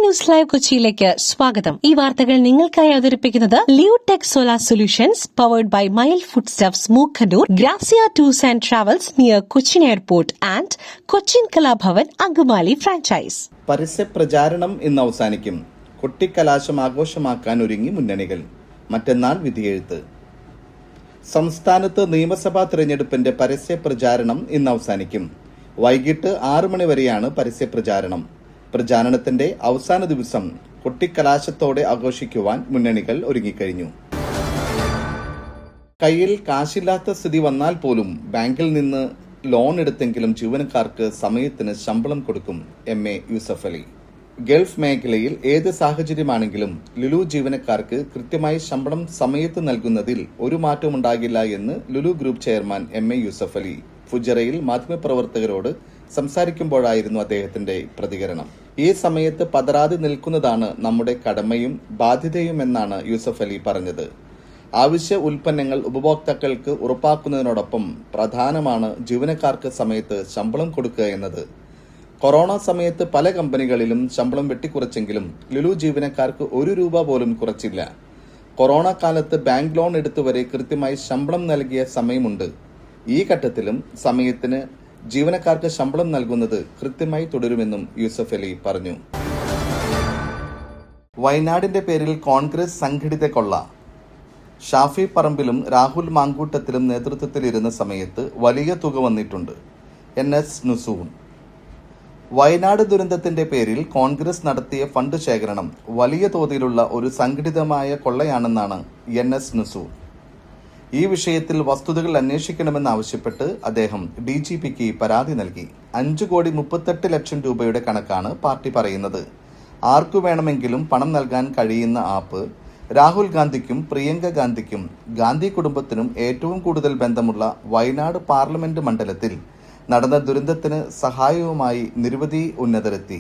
News live കൊച്ചിയിലേക്ക് സ്വാഗതം. ഈ വാർത്തകൾ നിങ്ങൾക്കായി അവതരിപ്പിക്കുന്നത് Leotech solar solutions powered by mile food stuffs Mookkannoor, Grazia tours and travels near Cochin airport and Cochin Kalabhavan Angamaly franchise. പരസ്യ പ്രചാരണം ഇന്ന് അവസാനിക്കും. കൊട്ടിക്കലാശം ആഘോഷമാക്കാൻ ഒരുങ്ങി മുന്നണികൾ. മറ്റന്നാൾ വിധിയെഴുത്ത്. സംസ്ഥാനത്ത് നിയമസഭാ തെരഞ്ഞെടുപ്പിന്റെ പരസ്യ പ്രചാരണം ഇന്ന് അവസാനിക്കും. വൈകിട്ട് 6 മണി വരെയാണ് പരസ്യ പ്രചാരണം. പ്രചാരണത്തിന്റെ അവസാന ദിവസം കൊട്ടിക്കലാശത്തോടെ ആഘോഷിക്കുവാൻ മുന്നണികൾ ഒരുങ്ങിക്കഴിഞ്ഞു. കയ്യിൽ കാശില്ലാത്ത സ്ഥിതി വന്നാൽ പോലും ബാങ്കിൽ നിന്ന് ലോൺ എടുത്തെങ്കിലും ജീവനക്കാർക്ക് സമയത്തിന് ശമ്പളം കൊടുക്കും MA യൂസഫ് അലി. ഗൾഫ് മേഖലയിൽ ഏത് സാഹചര്യമാണെങ്കിലും ലുലു ജീവനക്കാർക്ക് കൃത്യമായി ശമ്പളം സമയത്ത് നൽകുന്നതിൽ ഒരു മാറ്റമുണ്ടാകില്ല എന്ന് Lulu group chairman MA Yusuf Ali ഫുജറയിൽ മാധ്യമപ്രവർത്തകരോട് സംസാരിക്കുമ്പോഴായിരുന്നു അദ്ദേഹത്തിന്റെ പ്രതികരണം. ഈ സമയത്ത് പതറാതെ നിൽക്കുന്നതാണ് നമ്മുടെ കടമയും ബാധ്യതയുമെന്നാണ് യൂസഫ് അലി പറഞ്ഞത്. അവശ്യ ഉൽപ്പന്നങ്ങൾ ഉപഭോക്താക്കൾക്ക് ഉറപ്പാക്കുന്നതിനോടൊപ്പം പ്രധാനമാണ് ജീവനക്കാർക്ക് സമയത്ത് ശമ്പളം കൊടുക്കുക എന്നത്. കൊറോണ സമയത്ത് പല കമ്പനികളിലും ശമ്പളം വെട്ടിക്കുറച്ചെങ്കിലും ലുലു ജീവനക്കാർക്ക് 1 രൂപ പോലും കുറച്ചില്ല. കൊറോണ കാലത്ത് ബാങ്ക് ലോൺ എടുത്തുവരെ കൃത്യമായി ശമ്പളം നൽകിയ സമയമുണ്ട്. ഈ ഘട്ടത്തിലും സമയത്തിന് ജീവനക്കാർക്ക് ശമ്പളം നൽകുന്നത് കൃത്യമായി തുടരുമെന്നും യൂസഫ് അലി പറഞ്ഞു. വയനാടിന്റെ പേരിൽ കോൺഗ്രസ് സംഘടിത കൊള്ള. ഷാഫി പറമ്പിലും രാഹുൽ മാങ്കൂട്ടത്തിലും നേതൃത്വത്തിലിരുന്ന സമയത്ത് വലിയ തുക വന്നിട്ടുണ്ട്. NS നുസൂൺ. വയനാട് ദുരന്തത്തിന്റെ പേരിൽ കോൺഗ്രസ് നടത്തിയ ഫണ്ട് ശേഖരണം വലിയ തോതിലുള്ള ഒരു സംഘടിതമായ കൊള്ളയാണെന്നാണ് NS നുസൂൺ. ഈ വിഷയത്തിൽ വസ്തുതകൾ അന്വേഷിക്കണമെന്നാവശ്യപ്പെട്ട് അദ്ദേഹം DGPക്ക് പരാതി നൽകി. 5,38 ലക്ഷം രൂപയുടെ കണക്കാണ് പാർട്ടി പറയുന്നത്. ആർക്കു വേണമെങ്കിലും പണം നൽകാൻ കഴിയുന്ന ആപ്പ് രാഹുൽ ഗാന്ധിക്കും പ്രിയങ്ക ഗാന്ധിക്കും ഗാന്ധി കുടുംബത്തിനും ഏറ്റവും കൂടുതൽ ബന്ധമുള്ള വയനാട് പാർലമെന്റ് മണ്ഡലത്തിൽ നടന്ന ദുരന്തത്തിന് സഹായവുമായി നിരവധി ഉന്നതരെത്തി.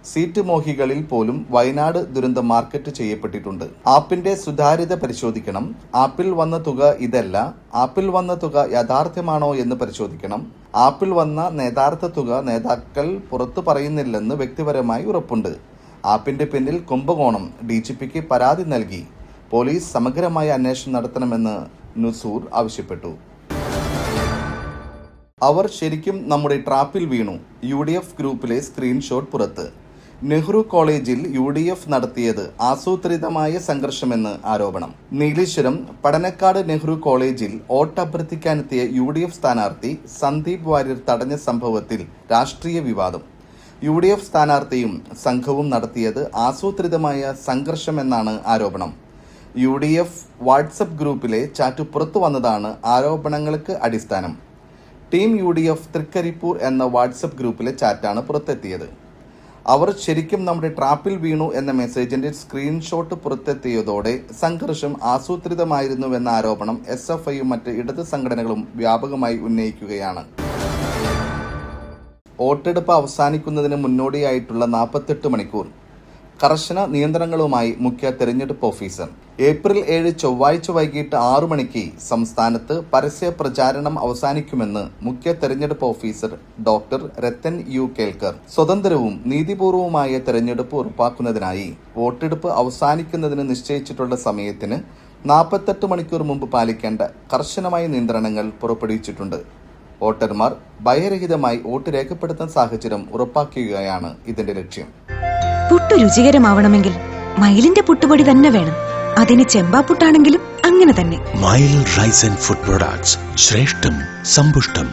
സീറ്റ് മോഹികളിൽ പോലും വയനാട് ദുരന്തം മാർക്കറ്റ് ചെയ്യപ്പെട്ടിട്ടുണ്ട്. ആപ്പിന്റെ സുതാര്യത പരിശോധിക്കണം. ആപ്പിൽ വന്ന തുക ഇതല്ല. ആപ്പിൽ വന്ന തുക യാഥാർത്ഥ്യമാണോ എന്ന് പരിശോധിക്കണം. ആപ്പിൽ വന്ന യഥാർത്ഥ തുക നേതാക്കൾ പുറത്തു പറയുന്നില്ലെന്ന് വ്യക്തിപരമായി ഉറപ്പുണ്ട്. ആപ്പിന്റെ പിന്നിൽ കുംഭകോണം. DGPക്ക് പരാതി നൽകി. പോലീസ് സമഗ്രമായ അന്വേഷണം നടത്തണമെന്ന് നുസൂർ ആവശ്യപ്പെട്ടു. അവർ ശരിക്കും നമ്മുടെ ട്രാപ്പിൽ വീണു. UDF ഗ്രൂപ്പിലെ സ്ക്രീൻഷോട്ട് പുറത്ത്. നെഹ്റു കോളേജിൽ UDF നടത്തിയത് ആസൂത്രിതമായ സംഘർഷമെന്ന് ആരോപണം. നീലേശ്വരം പടനക്കാട് നെഹ്റു കോളേജിൽ വോട്ടഭ്യർത്ഥിക്കാനെത്തിയ UDF സ്ഥാനാർത്ഥി സന്ദീപ് വാര്യർ തടഞ്ഞ സംഭവത്തിൽ രാഷ്ട്രീയ വിവാദം. UDF സ്ഥാനാർത്ഥിയും സംഘവും നടത്തിയത് ആസൂത്രിതമായ സംഘർഷമെന്നാണ് ആരോപണം. UDF വാട്സപ്പ് ഗ്രൂപ്പിലെ ചാറ്റ് പുറത്തു വന്നതാണ് ആരോപണങ്ങൾക്ക് അടിസ്ഥാനം. ടീം UDF തൃക്കരിപ്പൂർ എന്ന വാട്സപ്പ് ഗ്രൂപ്പിലെ ചാറ്റാണ് പുറത്തെത്തിയത്. അവർ ശരിക്കും നമ്മുടെ ട്രാപ്പിൽ വീണു എന്ന മെസ്സേജിന്റെ സ്ക്രീൻഷോട്ട് പുറത്തെത്തിയതോടെ സംഘർഷം ആസൂത്രിതമായിരുന്നുവെന്ന ആരോപണം SFIയും മറ്റ് ഇടത് സംഘടനകളും വ്യാപകമായി ഉന്നയിക്കുകയാണ്. വോട്ടെടുപ്പ് അവസാനിക്കുന്നതിന് മുന്നോടിയായിട്ടുള്ള 48 മണിക്കൂർ. കർശന നിയന്ത്രണങ്ങളുമായി മുഖ്യ തെരഞ്ഞെടുപ്പ് ഓഫീസർ. ഏപ്രിൽ 7 ചൊവ്വാഴ്ച വൈകിട്ട് 6 മണിക്ക് സംസ്ഥാനത്ത് പരസ്യ പ്രചാരണം അവസാനിക്കുമെന്ന് മുഖ്യ തെരഞ്ഞെടുപ്പ് officer doctor Rathan U Kelkar. സ്വതന്ത്രവും നീതിപൂർവവുമായ തെരഞ്ഞെടുപ്പ് ഉറപ്പാക്കുന്നതിനായി വോട്ടെടുപ്പ് അവസാനിക്കുന്നതിന് നിശ്ചയിച്ചിട്ടുള്ള സമയത്തിന് 48 മണിക്കൂർ മുമ്പ് പാലിക്കേണ്ട കർശനമായ നിയന്ത്രണങ്ങൾ പുറപ്പെടുവിച്ചിട്ടുണ്ട്. വോട്ടർമാർ ഭയരഹിതമായി വോട്ട് രേഖപ്പെടുത്തുന്ന സാഹചര്യം ഉറപ്പാക്കുകയാണ് ഇതിന്റെ ലക്ഷ്യം. പുട്ടു രുചികരമാവണമെങ്കിൽ മയിലിന്റെ പുട്ടുപൊടി തന്നെ വേണം. അതിന് ചെമ്പാപ്പുട്ടാണെങ്കിലും അങ്ങനെ തന്നെ. മയിൽ റൈസ് ആൻഡ് ഫുഡ് പ്രൊഡക്ട്സ്, ശ്രേഷ്ഠം സമ്പുഷ്ടം.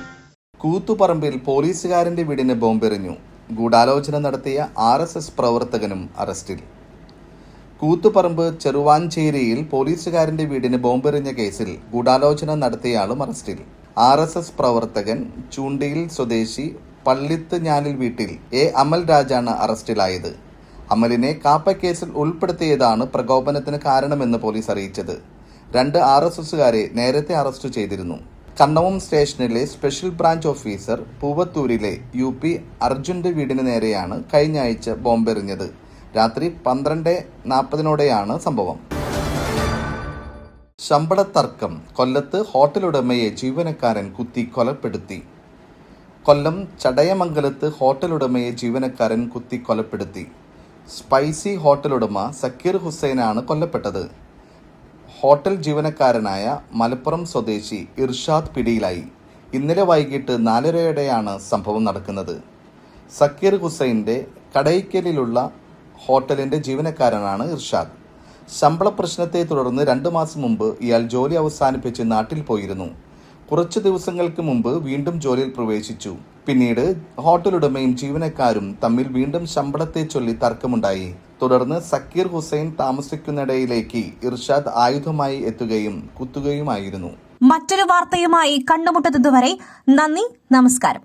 കൂത്തുപറമ്പിൽ പോലീസുകാരന്റെ വീടിന് ബോംബെറിഞ്ഞു. ഗൂഢാലോചന നടത്തിയ RSS പ്രവർത്തകനും അറസ്റ്റിൽ. കൂത്തുപറമ്പ് ചെറുവാഞ്ചേരിയിൽ പോലീസുകാരന്റെ വീടിന് ബോംബെറിഞ്ഞ കേസിൽ ഗൂഢാലോചന നടത്തിയയാളും അറസ്റ്റിൽ. RSS പ്രവർത്തകൻ ചൂണ്ടിയിൽ സ്വദേശി പള്ളിത്ത് ഞാലിൽ വീട്ടിൽ അമൽ രാജാണ് അറസ്റ്റിലായത്. അമലിനെ കാപ്പക്കേസിൽ ഉൾപ്പെടുത്തിയതാണ് പ്രകോപനത്തിന് കാരണമെന്ന് പോലീസ് അറിയിച്ചത്. 2 RSSകാരെ നേരത്തെ അറസ്റ്റ് ചെയ്തിരുന്നു. കണ്ണവം സ്റ്റേഷനിലെ സ്പെഷ്യൽ ബ്രാഞ്ച് ഓഫീസർ പൂവത്തൂരിലെ UP അർജുന്റെ വീടിന് നേരെയാണ് കഴിഞ്ഞ ആഴ്ച ബോംബെറിഞ്ഞത്. രാത്രി 12:40 സംഭവം. ശമ്പളത്തർക്കം. കൊല്ലത്ത് ഹോട്ടലുടമയെ ജീവനക്കാരൻ കുത്തി കൊലപ്പെടുത്തി. കൊല്ലം ചടയമംഗലത്ത് ഹോട്ടലുടമയെ ജീവനക്കാരൻ കുത്തി കൊലപ്പെടുത്തി. സ്പൈസി ഹോട്ടൽ ഉടമ സക്കീർ ഹുസൈനാണ് കൊല്ലപ്പെട്ടത്. ഹോട്ടൽ ജീവനക്കാരനായ മലപ്പുറം സ്വദേശി ഇർഷാദ് പിടിയിലായി. ഇന്നലെ വൈകിട്ട് 4:30യോടെയാണ് സംഭവം നടക്കുന്നത്. സക്കീർ ഹുസൈൻ്റെ കടയ്ക്കലിലുള്ള ഹോട്ടലിൻ്റെ ജീവനക്കാരനാണ് ഇർഷാദ്. ശമ്പള പ്രശ്നത്തെ തുടർന്ന് 2 മാസം മുമ്പ് ഇയാൾ ജോലി അവസാനിപ്പിച്ച് നാട്ടിൽ പോയിരുന്നു. കുറച്ച് ദിവസങ്ങൾക്ക് മുമ്പ് വീണ്ടും ജോലിയിൽ പ്രവേശിച്ചു. പിന്നീട് ഹോട്ടലുടമയും ജീവനക്കാരും തമ്മിൽ വീണ്ടും ശമ്പളത്തെ ചൊല്ലി തർക്കമുണ്ടായി. തുടർന്ന് സക്കീർ ഹുസൈൻ താമസിക്കുന്നിടയിലേക്ക് ഇർഷാദ് ആയുധമായി എത്തുകയും കുത്തുകയുമായിരുന്നു. മറ്റൊരു വാർത്തയുമായി കണ്ടുമുട്ടുന്നതുവരെ നന്ദി, നമസ്കാരം.